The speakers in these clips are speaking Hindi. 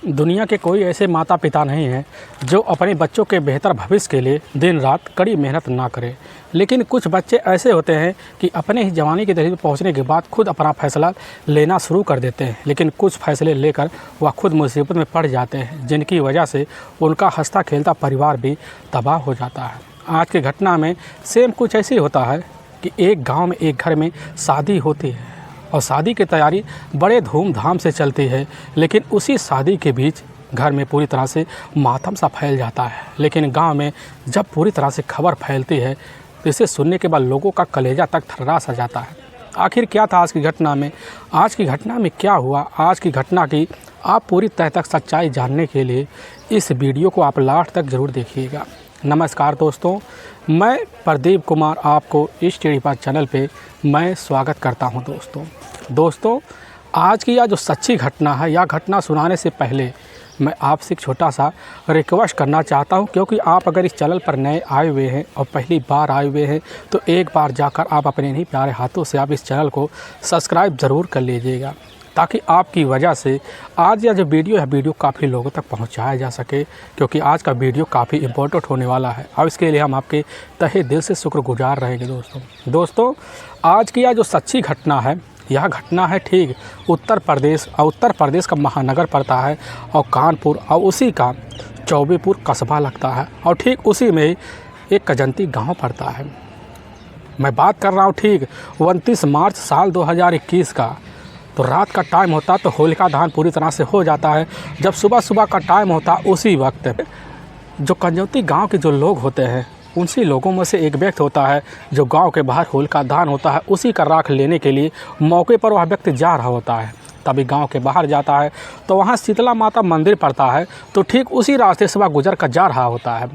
दुनिया के कोई ऐसे माता पिता नहीं हैं जो अपने बच्चों के बेहतर भविष्य के लिए दिन रात कड़ी मेहनत ना करें। लेकिन कुछ बच्चे ऐसे होते हैं कि अपने ही जवानी के दरिज पर पहुंचने के बाद खुद अपना फैसला लेना शुरू कर देते हैं, लेकिन कुछ फैसले लेकर वह खुद मुसीबत में पड़ जाते हैं, जिनकी वजह से उनका हंसता खेलता परिवार भी तबाह हो जाता है। आज की घटना में सेम कुछ ऐसे ही होता है कि एक गाँव में एक घर में शादी होती है और शादी की तैयारी बड़े धूमधाम से चलती है, लेकिन उसी शादी के बीच घर में पूरी तरह से मातम सा फैल जाता है। लेकिन गांव में जब पूरी तरह से खबर फैलती है तो इसे सुनने के बाद लोगों का कलेजा तक थर्रा सा जाता है। आखिर क्या था आज की घटना में? आज की घटना में क्या हुआ? आज की घटना की आप पूरी तह तक सच्चाई जानने के लिए इस वीडियो को आप लास्ट तक ज़रूर देखिएगा। नमस्कार दोस्तों, मैं प्रदीप कुमार आपको इस टेढ़ी बात चैनल पे मैं स्वागत करता हूं। दोस्तों आज की यह जो सच्ची घटना है, यह घटना सुनाने से पहले मैं आपसे एक छोटा सा रिक्वेस्ट करना चाहता हूं, क्योंकि आप अगर इस चैनल पर नए आए हुए हैं और पहली बार आए हुए हैं तो एक बार जाकर आप अपने नहीं प्यारे हाथों से आप इस चैनल को सब्सक्राइब ज़रूर कर लीजिएगा, ताकि आपकी वजह से आज यह जो वीडियो है वीडियो काफ़ी लोगों तक पहुंचाया जा सके, क्योंकि आज का वीडियो काफ़ी इम्पोर्टेंट होने वाला है और इसके लिए हम आपके तहे दिल से शुक्रगुजार रहेंगे। दोस्तों आज की यह जो सच्ची घटना है, यह घटना है ठीक उत्तर प्रदेश का महानगर पड़ता है और कानपुर और उसी का चौबेपुर कस्बा लगता है और ठीक उसी में एक कजंती गाँव पड़ता है। मैं बात कर रहा हूँ ठीक 29 मार्च साल 2021 का। तो रात का टाइम होता तो होलिका दहन पूरी तरह से हो जाता है। जब सुबह का टाइम होता उसी वक्त जो कंजौती गांव के जो लोग होते हैं उसी लोगों में से एक व्यक्ति होता है जो गांव के बाहर होलिका दहन होता है उसी का राख लेने के लिए मौके पर वह व्यक्ति जा रहा होता है। तभी गांव के बाहर जाता है तो वहां शीतला माता मंदिर पड़ता है, तो ठीक उसी रास्ते से वह गुजर कर जा रहा होता है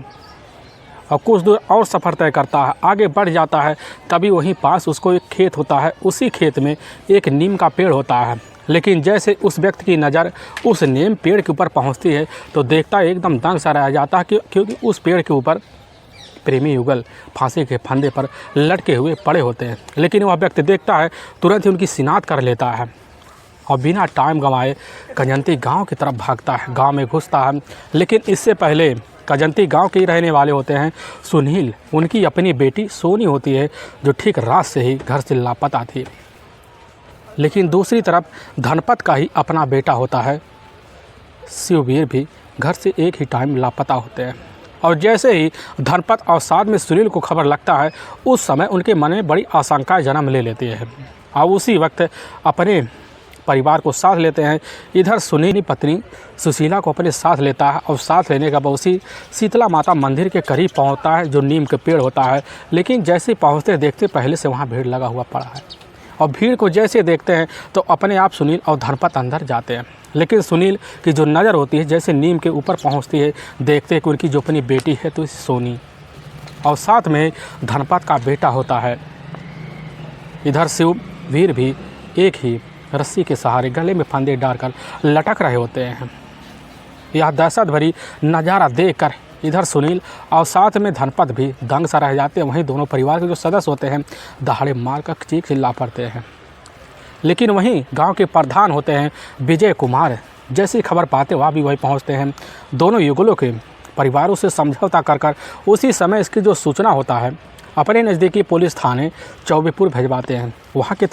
और कुछ दूर और सफ़र तय करता है, आगे बढ़ जाता है। तभी वहीं पास उसको एक खेत होता है, उसी खेत में एक नीम का पेड़ होता है। लेकिन जैसे उस व्यक्ति की नज़र उस नीम पेड़ के ऊपर पहुंचती है तो देखता एकदम दंग सा रह जाता है, क्योंकि उस पेड़ के ऊपर प्रेमी युगल फांसी के फंदे पर लटके हुए पड़े होते हैं। लेकिन वह व्यक्ति देखता है, तुरंत ही उनकी शिनाख्त कर लेता है और बिना टाइम गंवाए कजंती गांव की तरफ भागता है, गांव में घुसता है। लेकिन इससे पहले कजंती गांव के ही रहने वाले होते हैं सुनील, उनकी अपनी बेटी सोनी होती है जो ठीक रात से ही घर से लापता थी। लेकिन दूसरी तरफ धनपत का ही अपना बेटा होता है शिववीर, भी घर से एक ही टाइम लापता होते हैं। और जैसे ही धनपत और साथ में सुनील को खबर लगता है उस समय उनके मन में बड़ी आशंकाएं जन्म ले लेती है और उसी वक्त अपने परिवार को साथ लेते हैं। इधर सुनील की पत्नी सुशीला को अपने साथ लेता है और साथ लेने का बाद उसी शीतला माता मंदिर के करीब पहुंचता है जो नीम के पेड़ होता है। लेकिन जैसे पहुंचते देखते पहले से वहां भीड़ लगा हुआ पड़ा है और भीड़ को जैसे देखते हैं तो अपने आप सुनील और धनपत अंदर जाते हैं। लेकिन सुनील की जो नज़र होती है जैसे नीम के ऊपर पहुंचती है, देखते हैं कि उनकी जो अपनी बेटी है तो सोनी और साथ में धनपत का बेटा होता है। इधर शिववीर भी एक ही रस्सी के सहारे गले में फंदे डालकर लटक रहे होते हैं। यह दहशत भरी नज़ारा देखकर इधर सुनील और साथ में धनपत भी दंग सा रह जाते हैं। वहीं दोनों परिवार के जो सदस्य होते हैं दहाड़े मार कर चीख चिल्ला पड़ते हैं। लेकिन वहीं गांव के प्रधान होते हैं विजय कुमार, जैसी खबर पाते वह भी वहीं पहुंचते हैं। दोनों युगलों के परिवारों से समझौता कर उसी समय इसकी जो सूचना होता है अपने नज़दीकी पुलिस थाने चौबेपुर भिजवाते हैं। वहाँ के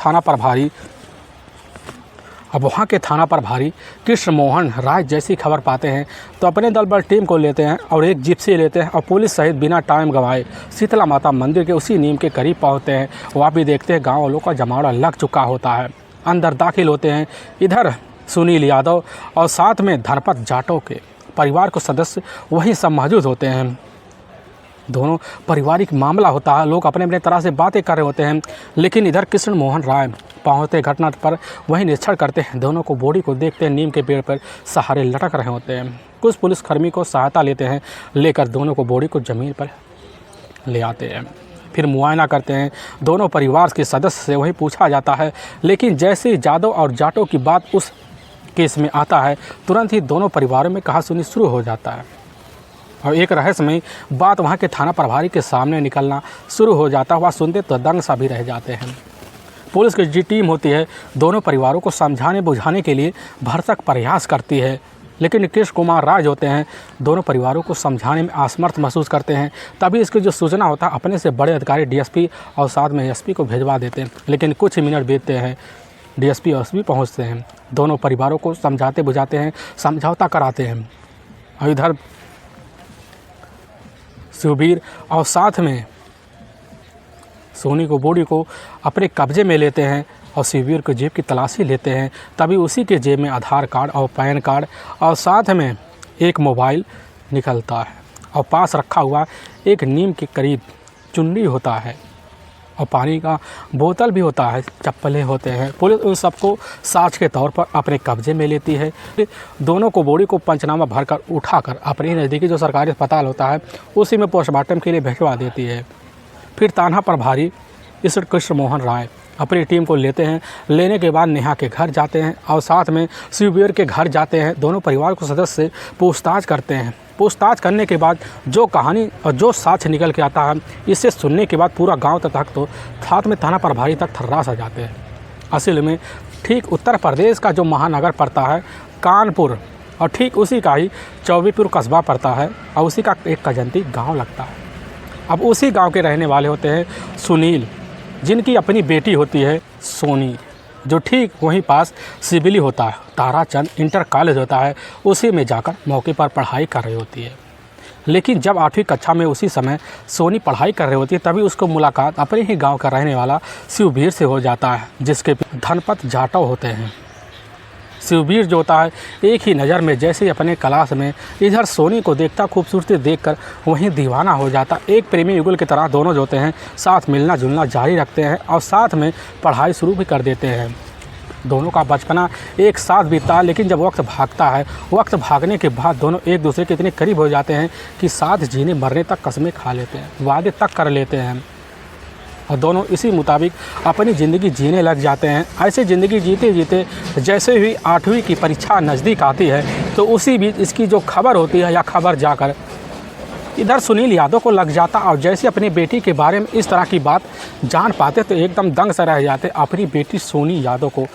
थाना प्रभारी कृष्ण मोहन राय जैसी खबर पाते हैं तो अपने दल बल टीम को लेते हैं और एक जिप्सी लेते हैं और पुलिस सहित बिना टाइम गंवाए शीतला माता मंदिर के उसी नीम के करीब पहुंचते हैं। वहाँ भी देखते हैं गाँव वालों का जमावड़ा लग चुका होता है। अंदर दाखिल होते हैं। इधर सुनील यादव और साथ में धनपत जाटों के परिवार के सदस्य वहीं सब मौजूद होते हैं। दोनों पारिवारिक मामला होता है, लोग अपने अपने तरह से बातें कर रहे होते हैं। लेकिन इधर कृष्ण मोहन राय पहुंचते घटना पर वहीं निरीक्षण करते हैं। दोनों को बॉडी को देखते हैं, नीम के पेड़ पर सहारे लटक रहे होते हैं। कुछ पुलिसकर्मी को सहायता लेते हैं, लेकर दोनों को बॉडी को ज़मीन पर ले आते हैं। फिर मुआयना करते हैं। दोनों परिवार के सदस्य से वही पूछा जाता है। लेकिन जैसे ही यादव और जाटों की बात उस केस में आता है तुरंत ही दोनों परिवारों में कहासुनी शुरू हो जाता है और एक रहस्यमयी बात वहाँ के थाना प्रभारी के सामने निकलना शुरू हो जाता है। वह सुनते तो दंग सा भी रह जाते हैं। पुलिस की जी टीम होती है दोनों परिवारों को समझाने बुझाने के लिए भरसक प्रयास करती है, लेकिन कृष्ण कुमार राय होते हैं दोनों परिवारों को समझाने में असमर्थ महसूस करते हैं। तभी इसकी जो सूचना होता है अपने से बड़े अधिकारी डीएसपी और साथ में एसपी को भिजवा देते हैं। लेकिन कुछ ही मिनट बीतते हैं, डीएसपी और एसपी पहुँचते हैं, दोनों परिवारों को समझाते बुझाते हैं, समझौता कराते हैं। और इधर शिववीर और साथ में सोनी को बॉडी को अपने कब्जे में लेते हैं और शिववीर को जेब की तलाशी लेते हैं। तभी उसी के जेब में आधार कार्ड और पैन कार्ड और साथ में एक मोबाइल निकलता है और पास रखा हुआ एक नीम के करीब चुन्नी होता है और पानी का बोतल भी होता है, चप्पलें होते हैं। पुलिस उन सबको साक्ष के तौर पर अपने कब्जे में लेती है। दोनों को बॉडी को पंचनामा भरकर उठाकर अपने नज़दीकी जो सरकारी अस्पताल होता है उसी में पोस्टमार्टम के लिए भिजवा देती है। फिर थाना प्रभारी इस कृष्ण मोहन राय अपनी टीम को लेते हैं। लेने के बाद नेहा के घर जाते हैं और साथ में शिववीर के घर जाते हैं। दोनों परिवार को सदस्य से पूछताछ करते हैं। पूछताछ करने के बाद जो कहानी और जो साक्ष्य निकल के आता है, इसे सुनने के बाद पूरा गांव तक तो साथ में थाना प्रभारी तक थर्रास आ जाते हैं। असल में ठीक उत्तर प्रदेश का जो महानगर पड़ता है कानपुर, और ठीक उसी का ही चौबीपुर कस्बा पड़ता है और उसी का एक कजंती गाँव लगता है। अब उसी गाँव के रहने वाले होते हैं सुनील, जिनकी अपनी बेटी होती है सोनी, जो ठीक वहीं पास सिविली होता है, ताराचंद इंटर कॉलेज होता है, उसी में जाकर मौके पर पढ़ाई कर रही होती है। लेकिन जब 8वीं कक्षा में उसी समय सोनी पढ़ाई कर रही होती है, तभी उसको मुलाकात अपने ही गांव का रहने वाला शिववीर से हो जाता है, जिसके धनपत जाटव होते हैं। शिववीर जो होता है एक ही नज़र में जैसे ही अपने क्लास में इधर सोनी को देखता, खूबसूरती देखकर वहीं दीवाना हो जाता। एक प्रेमी युगल की तरह दोनों जो होते हैं साथ मिलना जुलना जारी रखते हैं और साथ में पढ़ाई शुरू भी कर देते हैं। दोनों का बचपना एक साथ बीतता, लेकिन जब वक्त भागता है, वक्त भागने के बाद दोनों एक दूसरे के इतने करीब हो जाते हैं कि साथ जीने मरने तक कसमें खा लेते हैं, वादे तक कर लेते हैं और दोनों इसी मुताबिक अपनी ज़िंदगी जीने लग जाते हैं। ऐसे ज़िंदगी जीते जीते जैसे ही 8वीं की परीक्षा नज़दीक आती है तो उसी बीच इसकी जो खबर होती है या खबर जाकर इधर सुनील यादव को लग जाता और जैसे अपनी बेटी के बारे में इस तरह की बात जान पाते तो एकदम दंग से रह जाते। अपनी बेटी सोनी यादव को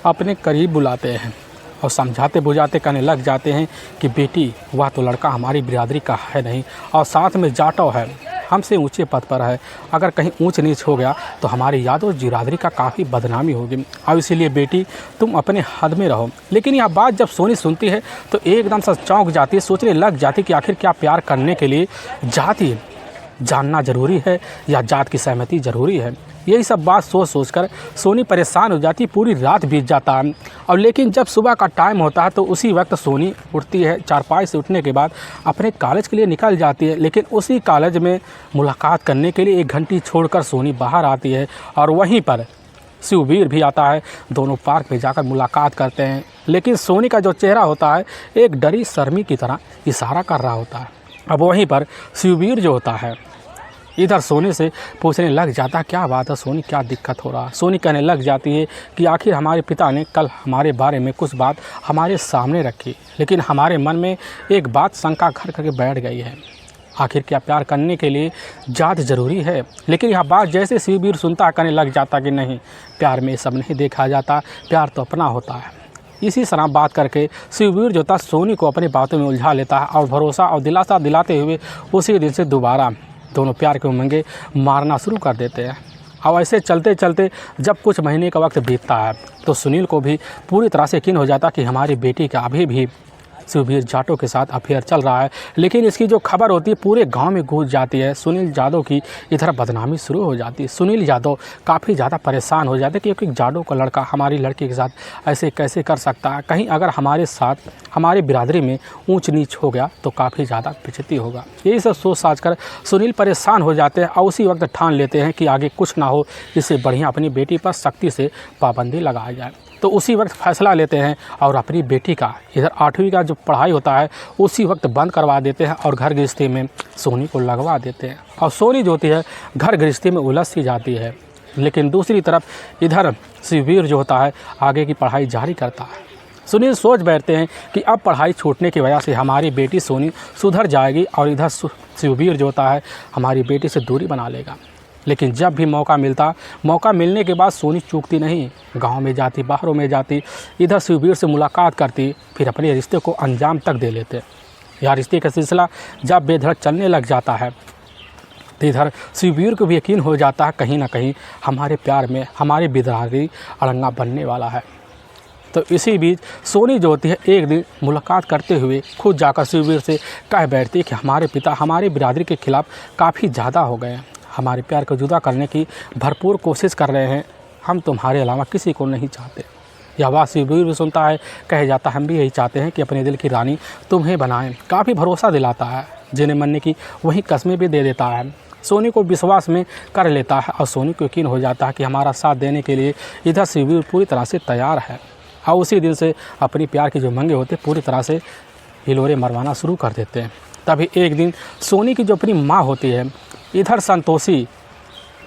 अपने करीब बुलाते हैं और समझाते बुझाते कहने लग जाते हैं कि बेटी वह तो लड़का हमारी बिरादरी का है नहीं और साथ में जाटव है, हमसे ऊंचे पद पर है, अगर कहीं ऊंच नीच हो गया तो हमारी यादव बिरादरी का काफ़ी बदनामी होगी और इसीलिए बेटी तुम अपने हद में रहो। लेकिन यह बात जब सोनी सुनती है तो एकदम से चौंक जाती है, सोचने लग जाती कि आखिर क्या प्यार करने के लिए जाति जानना ज़रूरी है या जात की सहमति ज़रूरी है। यही सब बात सोच सोचकर सोनी परेशान हो जाती। पूरी रात बीत जाता है और लेकिन जब सुबह का टाइम होता है तो उसी वक्त सोनी उठती है। चारपाई से उठने के बाद अपने कॉलेज के लिए निकल जाती है। लेकिन उसी कॉलेज में मुलाकात करने के लिए 1 घंटी छोड़कर सोनी बाहर आती है और वहीं पर शिववीर भी आता है। दोनों पार्क में जाकर मुलाकात करते हैं। लेकिन सोनी का जो चेहरा होता है एक डरी शर्मी की तरह इशारा कर रहा होता है। अब वहीं पर शिववीर जो होता है इधर सोनी से पूछने लग जाता क्या बात है सोनी, क्या दिक्कत हो रहा है। सोनी कहने लग जाती है कि आखिर हमारे पिता ने कल हमारे बारे में कुछ बात हमारे सामने रखी, लेकिन हमारे मन में एक बात शंका घर करके बैठ गई है, आखिर क्या प्यार करने के लिए जात ज़रूरी है। लेकिन यह बात जैसे शिववीर सुनता कहने लग जाता कि नहीं, प्यार में सब नहीं देखा जाता, प्यार तो अपना होता है। इसी तरह बात करके शिववीर जो था सोनी को अपनी बातों में उलझा लेता है और भरोसा और दिलासा दिलाते हुए उसी दिन से दोबारा दोनों प्यार के उमंगे मारना शुरू कर देते हैं। और ऐसे चलते चलते जब कुछ महीने का वक्त बीतता है तो सुनील को भी पूरी तरह से यकीन हो जाता कि हमारी बेटी का अभी भी शिववीर जाटव के साथ अफेयर चल रहा है। लेकिन इसकी जो खबर होती है पूरे गांव में गूंज जाती है। सुनील यादव की इधर बदनामी शुरू हो जाती है। सुनील यादव काफ़ी ज़्यादा परेशान हो जाते क्योंकि जाटव का लड़का हमारी लड़की के साथ ऐसे कैसे कर सकता है, कहीं अगर हमारे साथ हमारी बिरादरी में ऊंच नीच हो गया तो काफ़ी ज़्यादा बेइज्जती होगा। यही सब सोच साच कर सुनील परेशान हो जाते हैं और उसी वक्त ठान लेते हैं कि आगे कुछ ना हो, इससे बढ़िया अपनी बेटी पर सख्ती से पाबंदी लगाई जाए। तो उसी वक्त फैसला लेते हैं और अपनी बेटी का इधर 8वीं का जो पढ़ाई होता है उसी वक्त बंद करवा देते हैं और घर गृहस्थी में सोनी को लगवा देते हैं। और सोनी जो होती है घर गृहस्थी में उलझ सी जाती है। लेकिन दूसरी तरफ इधर शिववीर जो होता है आगे की पढ़ाई जारी करता है। सुनील सोच बैठते हैं कि अब पढ़ाई छूटने की वजह से हमारी बेटी सोनी सुधर जाएगी और इधर शिववीर जो होता है हमारी बेटी से दूरी बना लेगा। लेकिन जब भी मौका मिलने के बाद सोनी चूकती नहीं। गांव में जाती, बाहरों में जाती, इधर शिववीर से मुलाकात करती, फिर अपने रिश्ते को अंजाम तक दे लेते। यह रिश्ते का सिलसिला जब बेधड़क चलने लग जाता है तो इधर शिववीर को भी यकीन हो जाता है कहीं ना कहीं हमारे प्यार में हमारी बिदरारी अड़ंगा बनने वाला है। तो इसी बीच सोनी जो होती है एक दिन मुलाकात करते हुए खुद जाकर शिववीर से कह बैठती है कि हमारे पिता हमारी बिरादरी के खिलाफ़ काफ़ी ज़्यादा हो गए हैं, हमारे प्यार को जुदा करने की भरपूर कोशिश कर रहे हैं, हम तुम्हारे अलावा किसी को नहीं चाहते। यह बात शिववीर भी सुनता है, कह जाता हम भी यही चाहते हैं कि अपने दिल की रानी तुम्हें बनाएं। काफ़ी भरोसा दिलाता है, जिन्हें मनने की वही कस्में भी दे देता है। सोनी को विश्वास में कर लेता है और सोनी को यकीन हो जाता है कि हमारा साथ देने के लिए इधर शिववीर पूरी तरह से तैयार है। और उसी दिन से अपनी प्यार की जो मंगे होते पूरी तरह से हिलोरे मरवाना शुरू कर देते हैं। तभी एक दिन सोनी की जो अपनी माँ होती है इधर संतोषी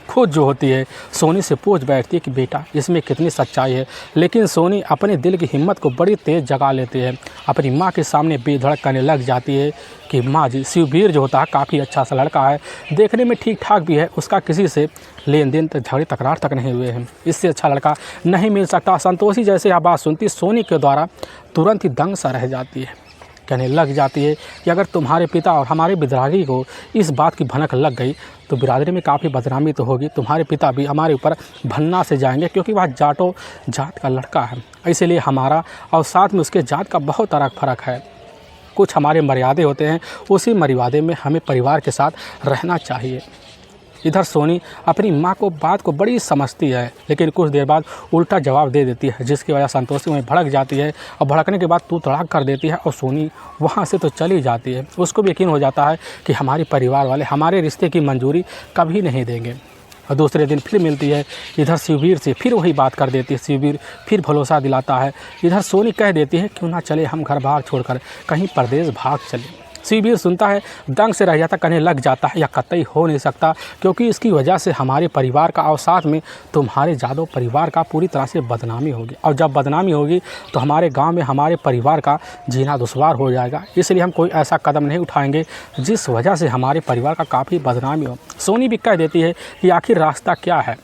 खुद जो होती है सोनी से पूछ बैठती है कि बेटा इसमें कितनी सच्चाई है। लेकिन सोनी अपने दिल की हिम्मत को बड़ी तेज़ जगा लेती है, अपनी माँ के सामने बेधड़क करने लग जाती है कि माँ जी शिववीर जो होता है काफ़ी अच्छा सा लड़का है, देखने में ठीक ठाक भी है, उसका किसी से लेन देन तक झगड़े तकरार तक नहीं हुए हैं, इससे अच्छा लड़का नहीं मिल सकता। संतोषी जैसे यह बात सुनती सोनी के द्वारा तुरंत ही दंग सा रह जाती है, कहने लग जाती है कि अगर तुम्हारे पिता और हमारी बिरादरी को इस बात की भनक लग गई तो बिरादरी में काफ़ी बदनामी तो होगी, तुम्हारे पिता भी हमारे ऊपर भन्ना से जाएंगे क्योंकि वह जाटो जात का लड़का है, इसीलिए हमारा और साथ में उसके जात का बहुत फ़र्क है। कुछ हमारे मर्यादे होते हैं, उसी मर्यादे में हमें परिवार के साथ रहना चाहिए। इधर सोनी अपनी माँ को बात को बड़ी समझती है, लेकिन कुछ देर बाद उल्टा जवाब दे देती है, जिसकी वजह संतोषी में भड़क जाती है और भड़कने के बाद तू तड़ाक कर देती है और सोनी वहाँ से तो चली जाती है। उसको भी यकीन हो जाता है कि हमारे परिवार वाले हमारे रिश्ते की मंजूरी कभी नहीं देंगे। और दूसरे दिन फिर मिलती है, इधर शिववीर से फिर वही बात कर देती है। शिववीर फिर भरोसा दिलाता है, इधर सोनी कह देती है क्यों ना चले हम घर बार छोड़कर कहीं परदेश भाग चले। शिववीर सुनता है, दंग से रह जाता, कहने लग जाता है यह कतई हो नहीं सकता क्योंकि इसकी वजह से हमारे परिवार का और साथ में तुम्हारे जादव परिवार का पूरी तरह से बदनामी होगी, और जब बदनामी होगी तो हमारे गांव में हमारे परिवार का जीना दुश्वार हो जाएगा, इसलिए हम कोई ऐसा कदम नहीं उठाएंगे जिस वजह से हमारे परिवार का काफ़ी बदनामी हो। सोनी भी कह देती है कि आखिर रास्ता क्या है।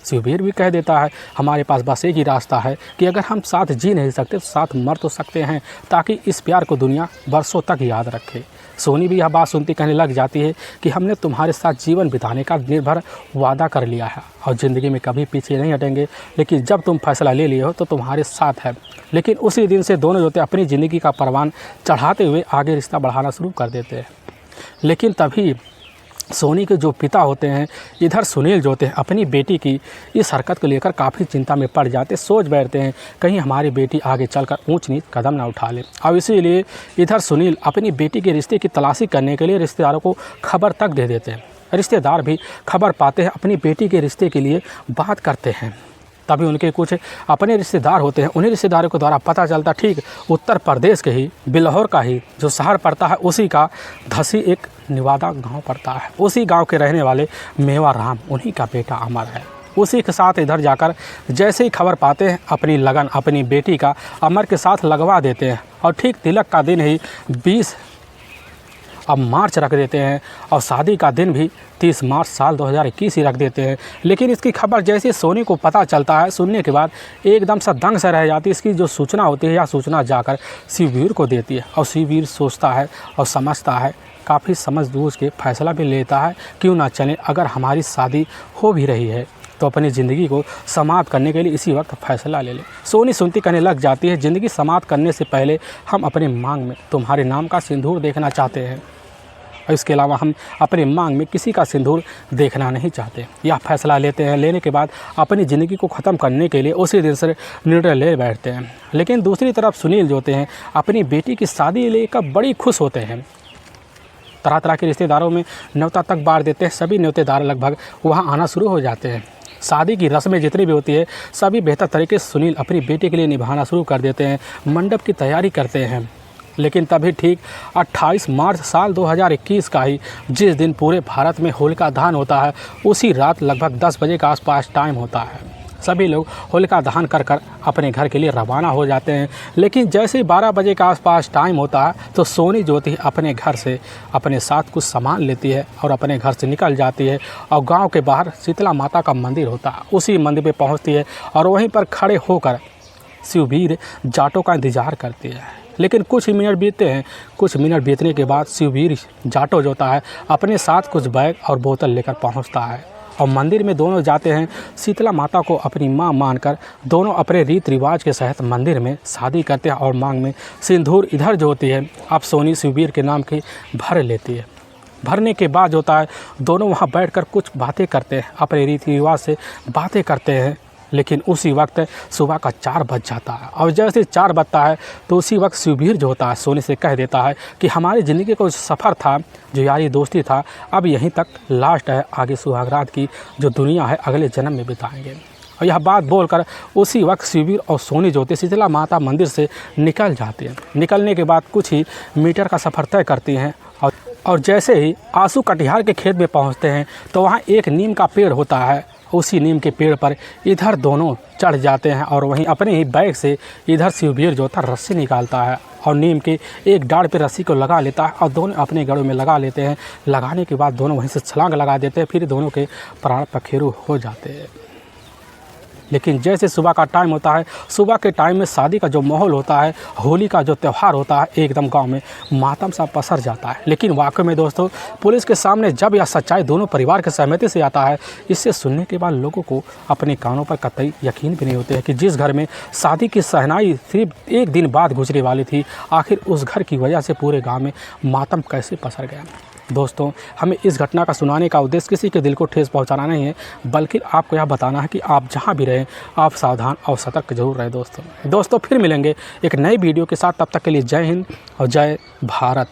शिववीर भी कह देता है हमारे पास बस एक ही रास्ता है कि अगर हम साथ जी नहीं सकते तो साथ मर तो सकते हैं, ताकि इस प्यार को दुनिया बरसों तक याद रखे। सोनी भी यह बात सुनती कहने लग जाती है कि हमने तुम्हारे साथ जीवन बिताने का निर्भर वादा कर लिया है और ज़िंदगी में कभी पीछे नहीं हटेंगे, लेकिन जब तुम फैसला ले लिए हो तो तुम्हारे साथ है। लेकिन उसी दिन से दोनों जो अपनी ज़िंदगी का परवान चढ़ाते हुए आगे रिश्ता बढ़ाना शुरू कर देते हैं। लेकिन तभी सोनी के जो पिता होते हैं इधर सुनील जो होते हैं अपनी बेटी की इस हरकत को लेकर काफ़ी चिंता में पड़ जाते, सोच बैठते हैं कहीं हमारी बेटी आगे चलकर ऊंच नीच कदम ना उठा ले। अब इसीलिए इधर सुनील अपनी बेटी के रिश्ते की तलाशी करने के लिए रिश्तेदारों को खबर तक दे देते हैं। रिश्तेदार भी खबर पाते हैं, अपनी बेटी के रिश्ते के लिए बात करते हैं। तभी उनके कुछ अपने रिश्तेदार होते हैं, उन्हीं रिश्तेदारों के द्वारा पता चलता ठीक उत्तर प्रदेश के ही बिल्हौर का ही जो शहर पड़ता है उसी का धसी एक निवादा गांव पड़ता है। उसी गांव के रहने वाले मेवाराम उन्हीं का बेटा अमर है। उसी के साथ इधर जाकर जैसे ही खबर पाते हैं अपनी लगन अपनी बेटी का अमर के साथ लगवा देते हैं और ठीक तिलक का दिन ही 20 अब मार्च रख देते हैं और शादी का दिन भी 30 मार्च साल 2021 ही रख देते हैं। लेकिन इसकी खबर जैसे सोनी को पता चलता है, सुनने के बाद एकदम सा दंग से रह जाती है। इसकी जो सूचना होती है या सूचना जाकर शिववीर को देती है और शिववीर सोचता है और समझता है, काफ़ी समझ बूझ के फैसला भी लेता है क्यों ना चले, अगर हमारी शादी हो भी रही है तो अपनी ज़िंदगी को समाप्त करने के लिए इसी वक्त फ़ैसला ले ले। सोनी सुनती कहने लग जाती है ज़िंदगी समाप्त करने से पहले हम अपने मांग में तुम्हारे नाम का सिंदूर देखना चाहते हैं और इसके अलावा हम अपने मांग में किसी का सिंदूर देखना नहीं चाहते। यह फैसला लेते हैं, लेने के बाद अपनी ज़िंदगी को ख़त्म करने के लिए उसी दिन से निर्णय ले बैठते हैं। लेकिन दूसरी तरफ सुनील जो होते हैं अपनी बेटी की शादी लेकर बड़ी खुश होते हैं। तरह तरह के रिश्तेदारों में न्योता तक बांट देते हैं, सभी न्योतेदार लगभग वहाँ आना शुरू हो जाते हैं। शादी की रस्में जितनी भी होती है सभी बेहतर तरीके से सुनील अपनी बेटी के लिए निभाना शुरू कर देते हैं, मंडप की तैयारी करते हैं। लेकिन तभी ठीक 28 मार्च साल 2021 का ही जिस दिन पूरे भारत में होलिका दहन होता है, उसी रात लगभग 10 बजे के आसपास टाइम होता है। सभी लोग होलिका दहन कर कर अपने घर के लिए रवाना हो जाते हैं। लेकिन जैसे ही 12 बजे के आसपास टाइम होता है तो सोनी ज्योति अपने घर से अपने साथ कुछ सामान लेती है और अपने घर से निकल जाती है और गांव के बाहर शीतला माता का मंदिर होता है, उसी मंदिर पे पहुंचती है और वहीं पर खड़े होकर शिववीर जाटों का इंतज़ार करती है। लेकिन कुछ ही मिनट बीतते हैं। कुछ मिनट बीतने के बाद शिववीर जाटो जो होता है अपने साथ कुछ बैग और बोतल लेकर पहुंचता है और मंदिर में दोनों जाते हैं। शीतला माता को अपनी मां मानकर दोनों अपने रीत रिवाज के तहत मंदिर में शादी करते हैं और मांग में सिंदूर इधर जो होती है अब सोनी शिववीर के नाम की भर लेती है। भरने के बाद जो होता है दोनों वहाँ बैठकर कुछ बातें करते हैं, अपने रीति रिवाज से बातें करते हैं। लेकिन उसी वक्त सुबह का 4 बज जाता है और जैसे 4 बजता है तो उसी वक्त शिववीर जो होता है सोनी से कह देता है कि हमारी ज़िंदगी का जो सफ़र था, जो यारी दोस्ती था, अब यहीं तक लास्ट है। आगे सुहागरात की जो दुनिया है अगले जन्म में बिताएंगे। और यह बात बोलकर उसी वक्त शिववीर और सोनी जो होते शीतला माता मंदिर से निकल जाते हैं। निकलने के बाद कुछ ही मीटर का सफ़र तय करती हैं और जैसे ही आंसू कटिहार के खेत में पहुंचते हैं तो वहाँ एक नीम का पेड़ होता है। उसी नीम के पेड़ पर इधर दोनों चढ़ जाते हैं और वहीं अपने ही बैग से इधर शिववीर जो था रस्सी निकालता है और नीम के एक डाढ़ पे रस्सी को लगा लेता है और दोनों अपने गलों में लगा लेते हैं। लगाने के बाद दोनों वहीं से छलांग लगा देते हैं, फिर दोनों के प्राण पखेरु हो जाते हैं। लेकिन जैसे सुबह का टाइम होता है, सुबह के टाइम में शादी का जो माहौल होता है, होली का जो त्यौहार होता है, एकदम गांव में मातम सा पसर जाता है। लेकिन वाकई में दोस्तों पुलिस के सामने जब यह सच्चाई दोनों परिवार के सहमति से आता है, इससे सुनने के बाद लोगों को अपने कानों पर कतई यकीन भी नहीं होते हैं कि जिस घर में शादी की शहनाई सिर्फ एक दिन बाद गुजरे वाली थी, आखिर उस घर की वजह से पूरे गाँव में मातम कैसे पसर गया। दोस्तों हमें इस घटना का सुनाने का उद्देश्य किसी के दिल को ठेस पहुंचाना नहीं है, बल्कि आपको यह बताना है कि आप जहां भी रहें आप सावधान और सतर्क जरूर रहें। दोस्तों फिर मिलेंगे एक नई वीडियो के साथ, तब तक के लिए जय हिंद और जय भारत।